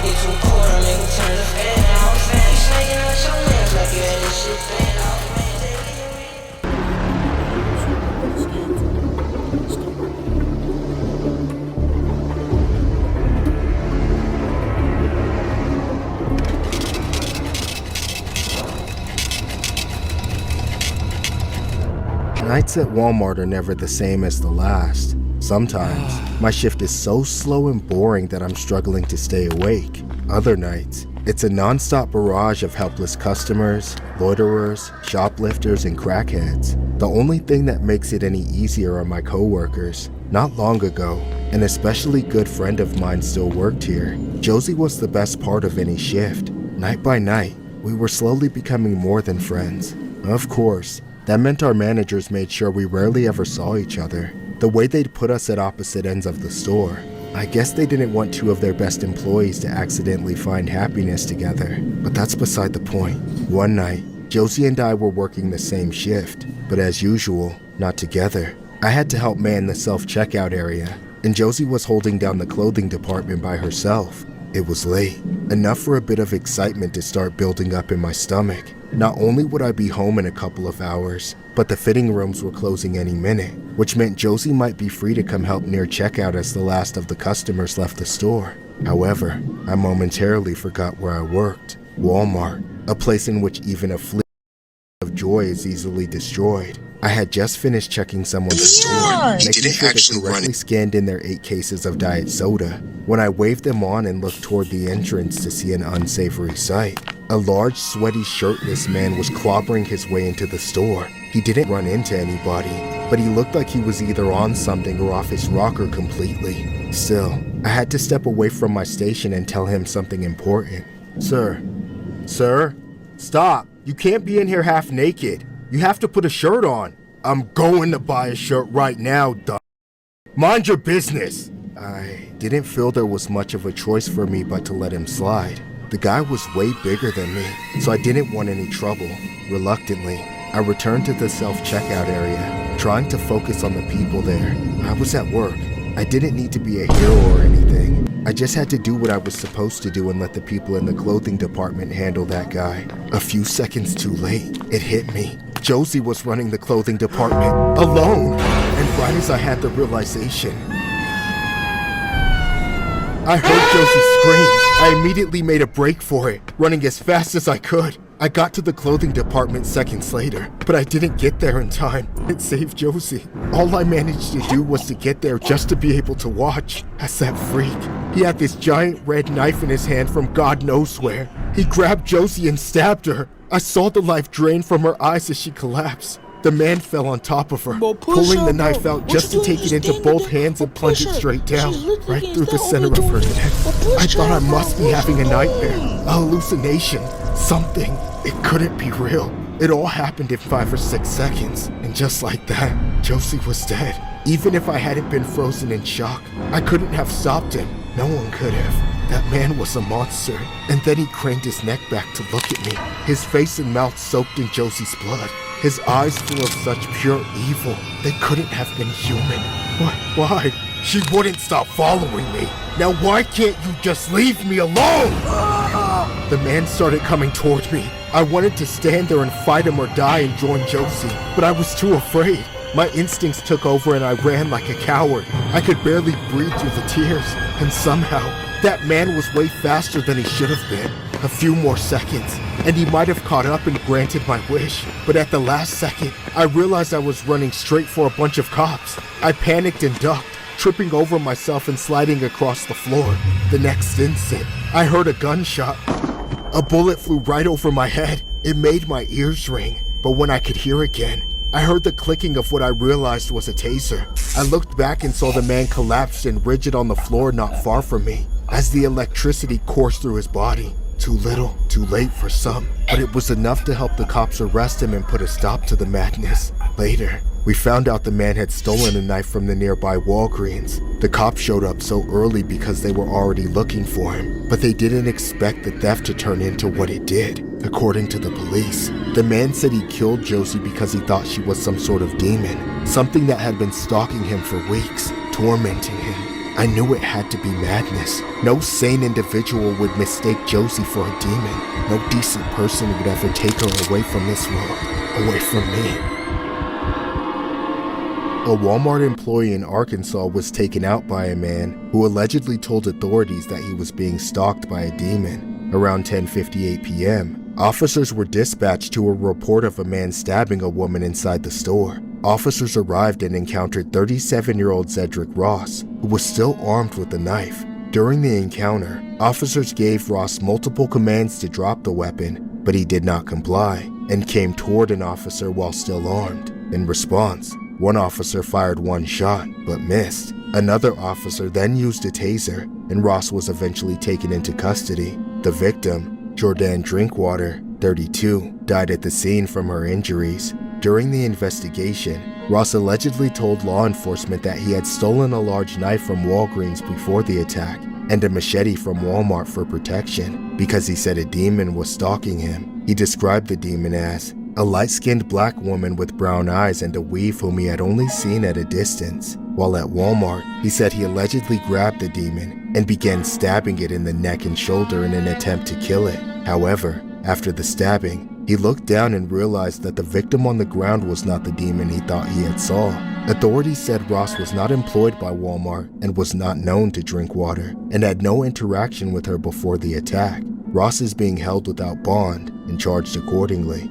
get too cold, I make them turn the fan out. You snaking out your mans like you had this shit planned out. Nights at Walmart are never the same as the last. Sometimes, my shift is so slow and boring that I'm struggling to stay awake. Other nights, it's a non-stop barrage of helpless customers, loiterers, shoplifters, and crackheads. The only thing that makes it any easier are my coworkers. Not long ago, an especially good friend of mine still worked here. Josie was the best part of any shift. Night by night, we were slowly becoming more than friends. Of course, that meant our managers made sure we rarely ever saw each other. The way they'd put us at opposite ends of the store. I guess they didn't want two of their best employees to accidentally find happiness together. But that's beside the point. One night, Josie and I were working the same shift, but as usual, not together. I had to help man the self-checkout area, and Josie was holding down the clothing department by herself. It was late, enough for a bit of excitement to start building up in my stomach. Not only would I be home in a couple of hours, but the fitting rooms were closing any minute, which meant Josie might be free to come help near checkout as the last of the customers left the store. However, I momentarily forgot where I worked. Walmart, a place in which even a fleet of joy is easily destroyed. I had just finished checking someone's store, making sure they correctly scanned in their 8 cases of diet soda, when I waved them on and looked toward the entrance to see an unsavory sight. A large, sweaty, shirtless man was clobbering his way into the store. He didn't run into anybody, but he looked like he was either on something or off his rocker completely. Still, I had to step away from my station and tell him something important. Sir, stop. You can't be in here half naked. You have to put a shirt on. I'm going to buy a shirt right now, duh. Mind your business. I didn't feel there was much of a choice for me but to let him slide. The guy was way bigger than me, so I didn't want any trouble. Reluctantly, I returned to the self-checkout area, trying to focus on the people there. I was at work. I didn't need to be a hero or anything. I just had to do what I was supposed to do and let the people in the clothing department handle that guy. A few seconds too late, it hit me. Josie was running the clothing department alone, and right as I had the realization, I heard Josie scream. I immediately made a break for it, running as fast as I could. I got to the clothing department seconds later, but I didn't get there in time. It saved Josie. All I managed to do was to get there just to be able to watch as that freak. He had this giant red knife in his hand from God knows where. He grabbed Josie and stabbed her. I saw the life drain from her eyes as she collapsed. The man fell on top of her, pulling the knife out just to take it into both hands and plunge it straight down, right through the center of her neck. I thought I must be having a nightmare, a hallucination, something. It couldn't be real. It all happened in 5 or 6 seconds, and just like that, Josie was dead. Even if I hadn't been frozen in shock, I couldn't have stopped him. No one could have. That man was a monster. And then he craned his neck back to look at me, his face and mouth soaked in Josie's blood. His eyes full of such pure evil. They couldn't have been human. Why? She wouldn't stop following me. Now why can't you just leave me alone? The man started coming toward me. I wanted to stand there and fight him or die and join Josie, but I was too afraid. My instincts took over and I ran like a coward. I could barely breathe through the tears, and somehow, that man was way faster than he should have been. A few more seconds, and he might have caught up and granted my wish. But at the last second, I realized I was running straight for a bunch of cops. I panicked and ducked, tripping over myself and sliding across the floor. The next instant, I heard a gunshot. A bullet flew right over my head. It made my ears ring, but when I could hear again, I heard the clicking of what I realized was a taser. I looked back and saw the man collapsed and rigid on the floor not far from me, as the electricity coursed through his body. Too little, too late for some, but it was enough to help the cops arrest him and put a stop to the madness. Later, we found out the man had stolen a knife from the nearby Walgreens. The cops showed up so early because they were already looking for him, but they didn't expect the theft to turn into what it did. According to the police, the man said he killed Josie because he thought she was some sort of demon, something that had been stalking him for weeks, tormenting him. I knew it had to be madness. No sane individual would mistake Josie for a demon. No decent person would ever take her away from this world, away from me. A Walmart employee in Arkansas was taken out by a man who allegedly told authorities that he was being stalked by a demon. Around 10:58 p.m., officers were dispatched to a report of a man stabbing a woman inside the store. Officers arrived and encountered 37-year-old Zedric Ross, who was still armed with a knife. During the encounter, officers gave Ross multiple commands to drop the weapon, but he did not comply and came toward an officer while still armed. In response, one officer fired one shot, but missed. Another officer then used a taser, and Ross was eventually taken into custody. The victim, Jordan Drinkwater, 32, died at the scene from her injuries. During the investigation, Ross allegedly told law enforcement that he had stolen a large knife from Walgreens before the attack and a machete from Walmart for protection because he said a demon was stalking him. He described the demon as a light-skinned black woman with brown eyes and a weave whom he had only seen at a distance. While at Walmart, he said he allegedly grabbed the demon and began stabbing it in the neck and shoulder in an attempt to kill it. However, after the stabbing, he looked down and realized that the victim on the ground was not the demon he thought he had saw. Authorities said Ross was not employed by Walmart and was not known to Drinkwater and had no interaction with her before the attack. Ross is being held without bond and charged accordingly.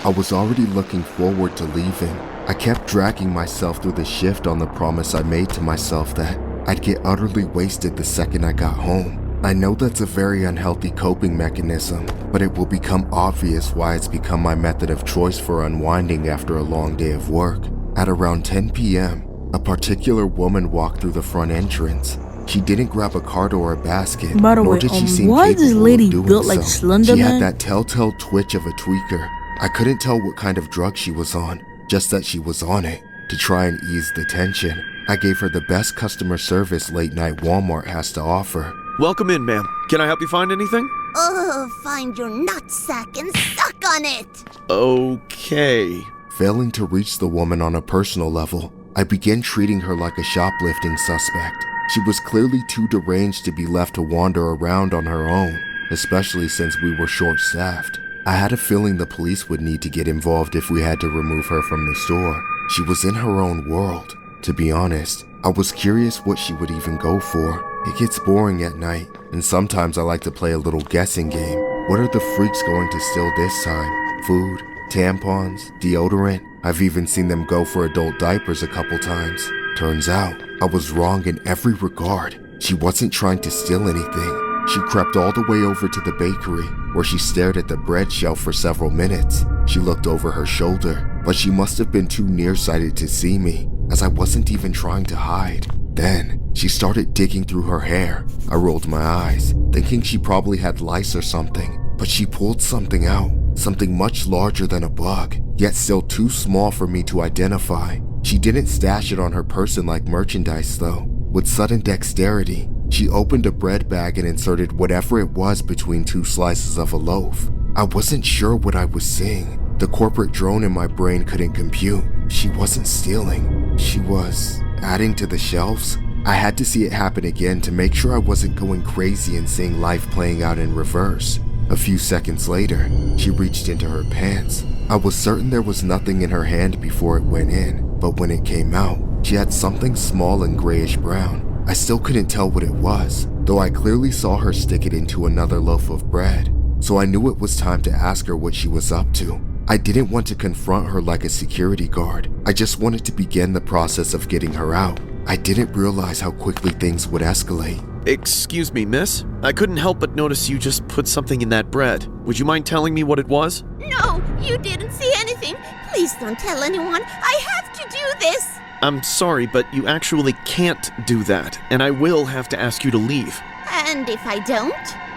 I was already looking forward to leaving. I kept dragging myself through the shift on the promise I made to myself that I'd get utterly wasted the second I got home. I know that's a very unhealthy coping mechanism, but it will become obvious why it's become my method of choice for unwinding after a long day of work. At around 10 p.m., a particular woman walked through the front entrance. She didn't grab a cart or a basket, By the nor way, did she seem why is this capable lady of doing built like so. Slender She Man? had that telltale twitch of a tweaker. I couldn't tell what kind of drug she was on, just that she was on it. To try and ease the tension, I gave her the best customer service late-night Walmart has to offer. Welcome in, ma'am. Can I help you find anything? Oh, find your nutsack and suck on it! Okay. Failing to reach the woman on a personal level, I began treating her like a shoplifting suspect. She was clearly too deranged to be left to wander around on her own, especially since we were short-staffed. I had a feeling the police would need to get involved if we had to remove her from the store. She was in her own world. To be honest, I was curious what she would even go for. It gets boring at night, and sometimes I like to play a little guessing game. What are the freaks going to steal this time? Food? Tampons? Deodorant? I've even seen them go for adult diapers a couple times. Turns out, I was wrong in every regard. She wasn't trying to steal anything. She crept all the way over to the bakery, where she stared at the bread shelf for several minutes. She looked over her shoulder, but she must have been too nearsighted to see me, as I wasn't even trying to hide. Then, she started digging through her hair. I rolled my eyes, thinking she probably had lice or something, but she pulled something out, something much larger than a bug, yet still too small for me to identify. She didn't stash it on her person like merchandise though. With sudden dexterity, she opened a bread bag and inserted whatever it was between two slices of a loaf. I wasn't sure what I was seeing. The corporate drone in my brain couldn't compute. She wasn't stealing. She was adding to the shelves. I had to see it happen again to make sure I wasn't going crazy and seeing life playing out in reverse. A few seconds later, she reached into her pants. I was certain there was nothing in her hand before it went in, but when it came out, she had something small and grayish brown. I still couldn't tell what it was, though I clearly saw her stick it into another loaf of bread, so I knew it was time to ask her what she was up to. I didn't want to confront her like a security guard. I just wanted to begin the process of getting her out. I didn't realize how quickly things would escalate. Excuse me, miss. I couldn't help but notice you just put something in that bread. Would you mind telling me what it was? No, you didn't see anything. Please don't tell anyone. I have to do this. I'm sorry, but you actually can't do that, and I will have to ask you to leave. And if I don't?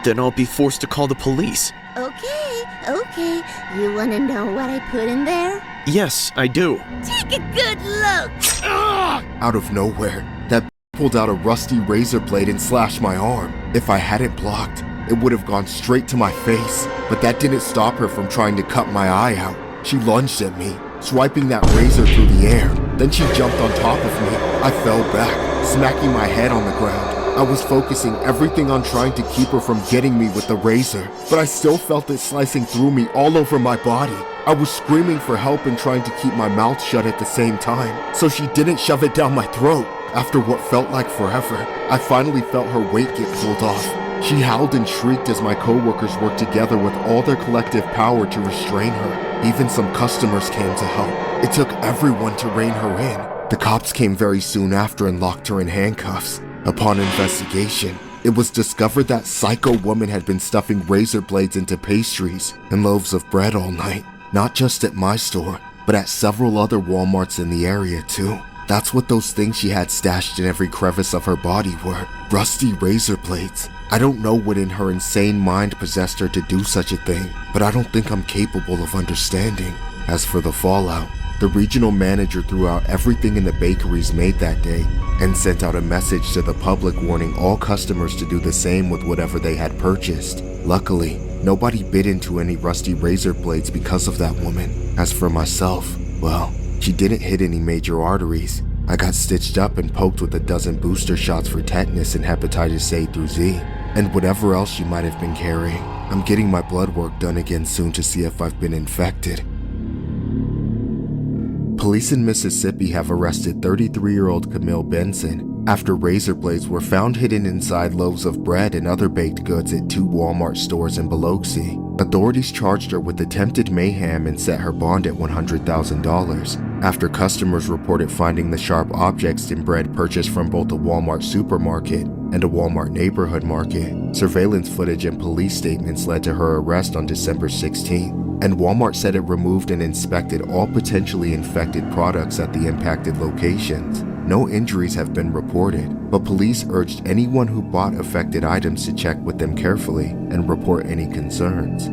Then I'll be forced to call the police. Okay. You wanna know what I put in there? Yes, I do. Take a good look. Out of nowhere, that pulled out a rusty razor blade and slashed my arm. If I hadn't blocked, it would have gone straight to my face, but that didn't stop her from trying to cut my eye out. She lunged at me, swiping that razor through the air. Then she jumped on top of me. I fell back, smacking my head on the ground. I was focusing everything on trying to keep her from getting me with the razor, but I still felt it slicing through me all over my body. I was screaming for help and trying to keep my mouth shut at the same time, so she didn't shove it down my throat. After what felt like forever, I finally felt her weight get pulled off. She howled and shrieked as my coworkers worked together with all their collective power to restrain her. Even some customers came to help. It took everyone to rein her in. The cops came very soon after and locked her in handcuffs. Upon investigation, it was discovered that psycho woman had been stuffing razor blades into pastries and loaves of bread all night. Not just at my store, but at several other Walmarts in the area too. That's what those things she had stashed in every crevice of her body were. Rusty razor blades. I don't know what in her insane mind possessed her to do such a thing, but I don't think I'm capable of understanding. As for the fallout, the regional manager threw out everything in the bakeries made that day and sent out a message to the public warning all customers to do the same with whatever they had purchased. Luckily, nobody bit into any rusty razor blades because of that woman. As for myself, well, she didn't hit any major arteries. I got stitched up and poked with a dozen booster shots for tetanus and hepatitis A through Z, and whatever else she might have been carrying. I'm getting my blood work done again soon to see if I've been infected. Police in Mississippi have arrested 33-year-old Camille Benson after razor blades were found hidden inside loaves of bread and other baked goods at 2 Walmart stores in Biloxi. Authorities charged her with attempted mayhem and set her bond at $100,000 after customers reported finding the sharp objects in bread purchased from both a Walmart supermarket and a Walmart neighborhood market. Surveillance footage and police statements led to her arrest on December 16, and Walmart said it removed and inspected all potentially infected products at the impacted locations. No injuries have been reported, but police urged anyone who bought affected items to check with them carefully and report any concerns.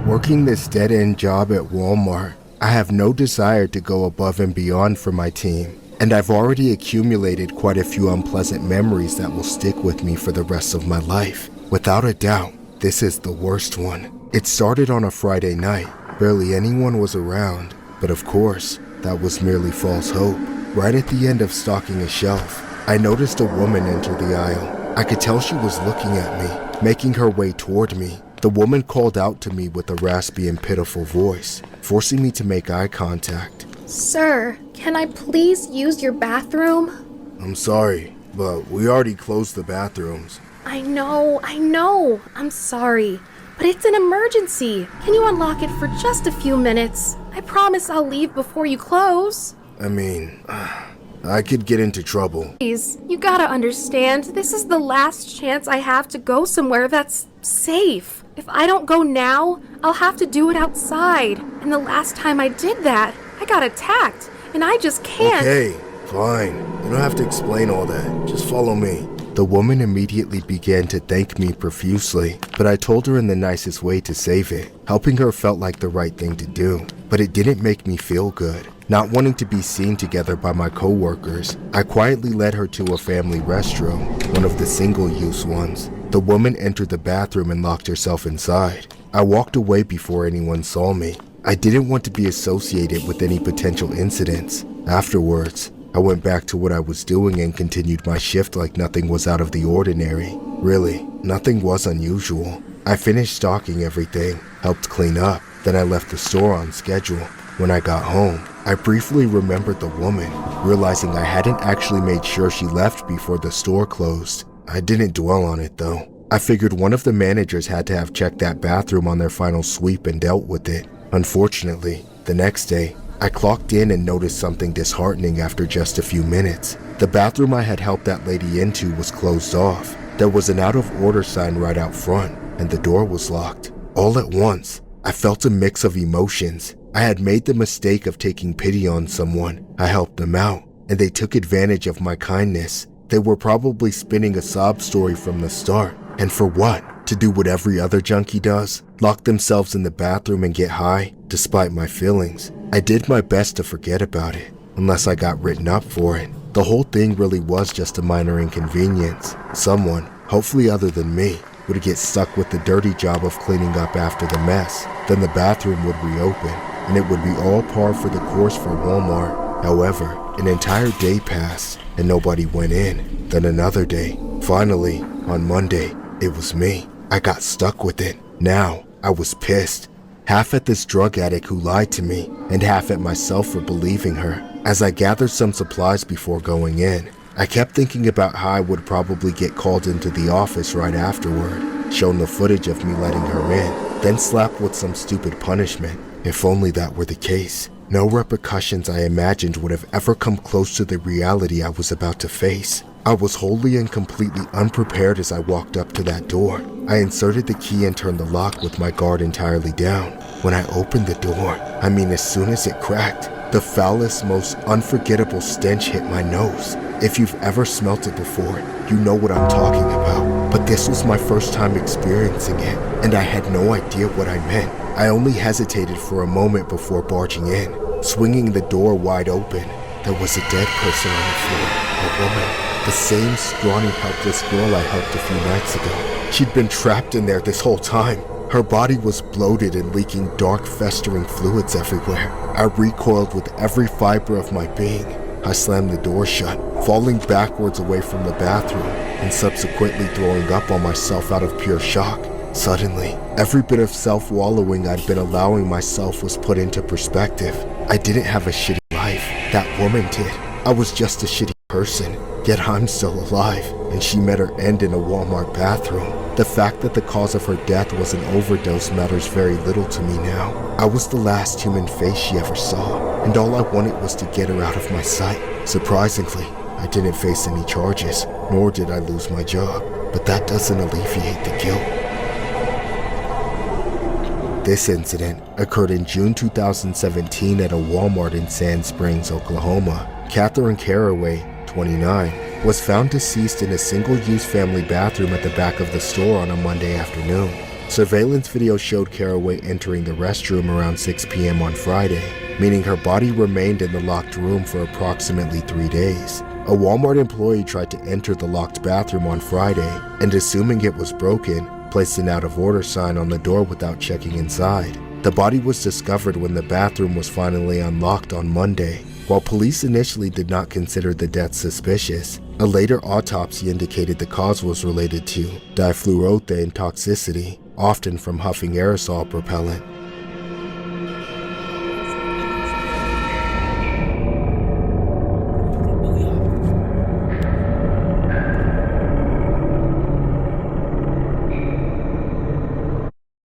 Working this dead-end job at Walmart, I have no desire to go above and beyond for my team, and I've already accumulated quite a few unpleasant memories that will stick with me for the rest of my life. Without a doubt, this is the worst one. It started on a Friday night. Barely anyone was around, but of course, that was merely false hope. Right at the end of stocking a shelf, I noticed a woman enter the aisle. I could tell she was looking at me, making her way toward me. The woman called out to me with a raspy and pitiful voice, forcing me to make eye contact. Sir, can I please use your bathroom? I'm sorry, but we already closed the bathrooms. I know. I'm sorry, but it's an emergency. Can you unlock it for just a few minutes? I promise I'll leave before you close. I mean, I could get into trouble. Please, you gotta understand, this is the last chance I have to go somewhere that's safe. If I don't go now, I'll have to do it outside. And the last time I did that, I got attacked, and I just can't. Okay, fine. You don't have to explain all that. Just follow me. The woman immediately began to thank me profusely, but I told her in the nicest way to save it. Helping her felt like the right thing to do, but it didn't make me feel good. Not wanting to be seen together by my coworkers, I quietly led her to a family restroom, one of the single-use ones. The woman entered the bathroom and locked herself inside. I walked away before anyone saw me. I didn't want to be associated with any potential incidents. Afterwards, I went back to what I was doing and continued my shift like nothing was out of the ordinary. Really, nothing was unusual. I finished stocking everything, helped clean up, then I left the store on schedule. When I got home, I briefly remembered the woman, realizing I hadn't actually made sure she left before the store closed. I didn't dwell on it though. I figured one of the managers had to have checked that bathroom on their final sweep and dealt with it. Unfortunately, the next day, I clocked in and noticed something disheartening after just a few minutes. The bathroom I had helped that lady into was closed off. There was an out of order sign right out front, and the door was locked. All at once, I felt a mix of emotions. I had made the mistake of taking pity on someone. I helped them out, and they took advantage of my kindness. They were probably spinning a sob story from the start. And for what? To do what every other junkie does? lock themselves in the bathroom and get high, despite my feelings. I did my best to forget about it, unless I got written up for it. The whole thing really was just a minor inconvenience. Someone, hopefully other than me, would get stuck with the dirty job of cleaning up after the mess. Then the bathroom would reopen, and it would be all par for the course for Walmart. However, an entire day passed, and nobody went in. Then another day. Finally, on Monday, it was me. I got stuck with it. Now, I was pissed. Half at this drug addict who lied to me, and half at myself for believing her. As I gathered some supplies before going in, I kept thinking about how I would probably get called into the office right afterward, shown the footage of me letting her in, then slapped with some stupid punishment. If only that were the case. No repercussions I imagined would have ever come close to the reality I was about to face. I was wholly and completely unprepared as I walked up to that door. I inserted the key and turned the lock with my guard entirely down. When I opened the door, as soon as it cracked, the foulest, most unforgettable stench hit my nose. If you've ever smelt it before, you know what I'm talking about. But this was my first time experiencing it, and I had no idea what I meant. I only hesitated for a moment before barging in. Swinging the door wide open, there was a dead person on the floor, a woman. The same scrawny, helpless girl I helped a few nights ago. She'd been trapped in there this whole time. Her body was bloated and leaking dark, festering fluids everywhere. I recoiled with every fiber of my being. I slammed the door shut, falling backwards away from the bathroom, and subsequently throwing up on myself out of pure shock. Suddenly, every bit of self-wallowing I'd been allowing myself was put into perspective. I didn't have a shitty life. That woman did. I was just a shitty person. Yet I'm still alive, and she met her end in a Walmart bathroom. The fact that the cause of her death was an overdose matters very little to me now. I was the last human face she ever saw, and all I wanted was to get her out of my sight. Surprisingly, I didn't face any charges, nor did I lose my job, but that doesn't alleviate the guilt. This incident occurred in June 2017 at a Walmart in Sand Springs, Oklahoma. Catherine Caraway, 29, was found deceased in a single-use family bathroom at the back of the store on a Monday afternoon. Surveillance video showed Caraway entering the restroom around 6 p.m. on Friday, meaning her body remained in the locked room for approximately 3 days. A Walmart employee tried to enter the locked bathroom on Friday, and assuming it was broken, placed an out-of-order sign on the door without checking inside. The body was discovered when the bathroom was finally unlocked on Monday. While police initially did not consider the death suspicious, a later autopsy indicated the cause was related to difluoroethane toxicity, often from huffing aerosol propellant.